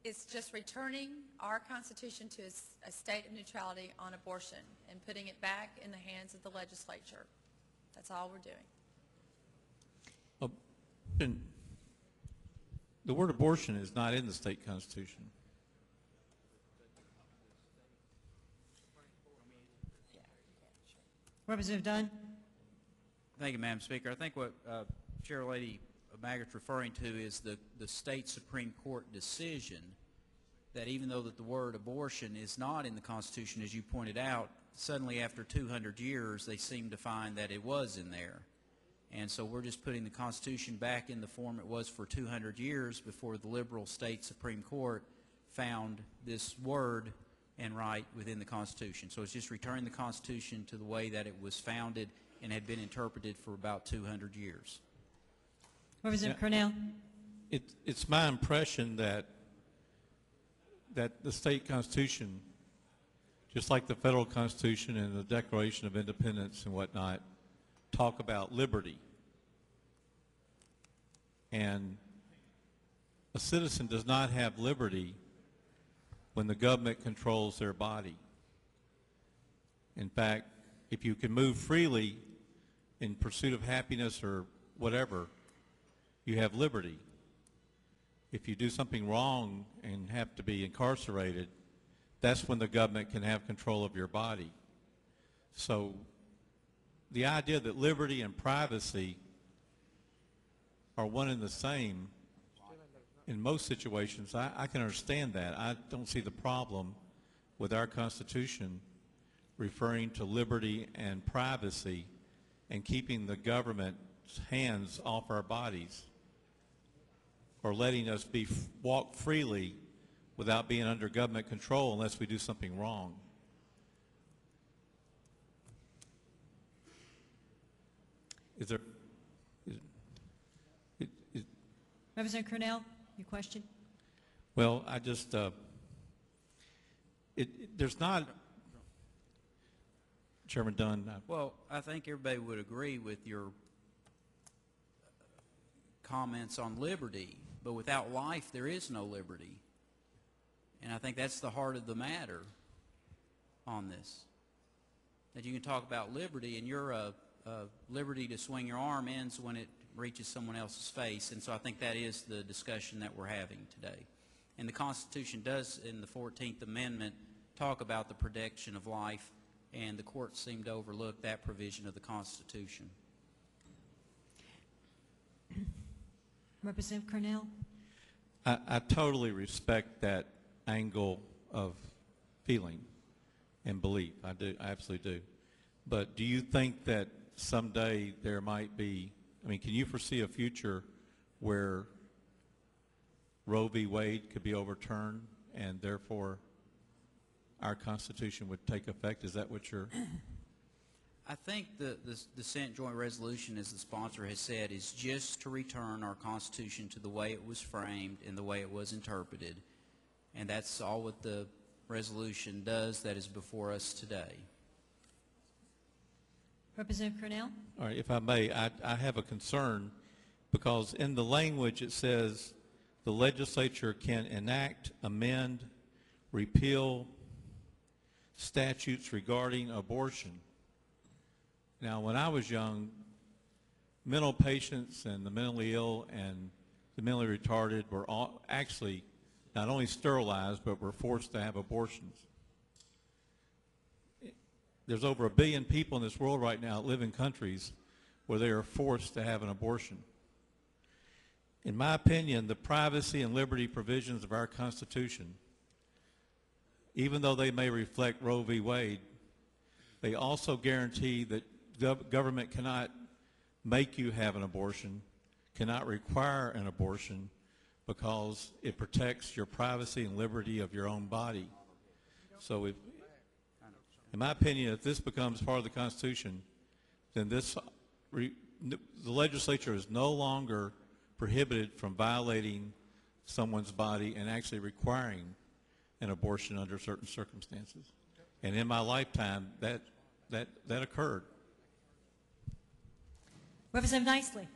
It's just returning our Constitution to a state of neutrality on abortion and putting it back in the hands of the legislature. That's all we're doing. The word abortion is not in the state constitution. Representative Dunn. Thank you, Madam Speaker. I think what Chair Lady Maggart's referring to is the state Supreme Court decision that even though that the word abortion is not in the Constitution, as you pointed out, suddenly after 200 years they seem to find that it was in there. And so we're just putting the Constitution back in the form it was for 200 years before the liberal state Supreme Court found this word and right within the Constitution. So it's just returning the Constitution to the way that it was founded and had been interpreted for about 200 years. Representative Cornell. It's my impression that the state constitution, just like the federal constitution and the Declaration of Independence and whatnot, talk about liberty. And a citizen does not have liberty when the government controls their body. In fact, if you can move freely in pursuit of happiness or whatever, you have liberty. If you do something wrong and have to be incarcerated, that's when the government can have control of your body. So the idea that liberty and privacy are one and the same in most situations, I can understand that. I don't see the problem with our Constitution referring to liberty and privacy and keeping the government's hands off our bodies, or letting us walk freely without being under government control unless we do something wrong. Is there? Representative Cornell, your question? Well, I just, there's not, Chairman Dunn. Well, I think everybody would agree with your comments on liberty, but without life there is no liberty. And I think that's the heart of the matter on this. That you can talk about liberty, and your liberty to swing your arm ends when it reaches someone else's face. And so I think that is the discussion that we're having today. And the Constitution does, in the 14th Amendment, talk about the protection of life, and the courts seem to overlook that provision of the Constitution. Representative Cornell. I totally respect that angle of feeling and belief. I do, I absolutely do. But do you think that someday there might be, I mean, can you foresee a future where Roe v. Wade could be overturned and therefore our Constitution would take effect? Is that what you're... I think the Senate Joint Resolution, as the sponsor has said, is just to return our Constitution to the way it was framed and the way it was interpreted. And that's all what the resolution does that is before us today. Representative Cornell. All right, if I may, I have a concern because in the language it says the legislature can enact, amend, repeal statutes regarding abortion. Now, when I was young, mental patients and the mentally ill and the mentally retarded were all actually not only sterilized, but were forced to have abortions. There's over 1 billion people in this world right now that live in countries where they are forced to have an abortion. In my opinion, the privacy and liberty provisions of our Constitution, even though they may reflect Roe v. Wade, they also guarantee that government cannot make you have an abortion, cannot require an abortion, because it protects your privacy and liberty of your own body. So if, in my opinion, if this becomes part of the Constitution, then the legislature is no longer prohibited from violating someone's body and actually requiring an abortion under certain circumstances. And in my lifetime, that occurred. Representative Nicely.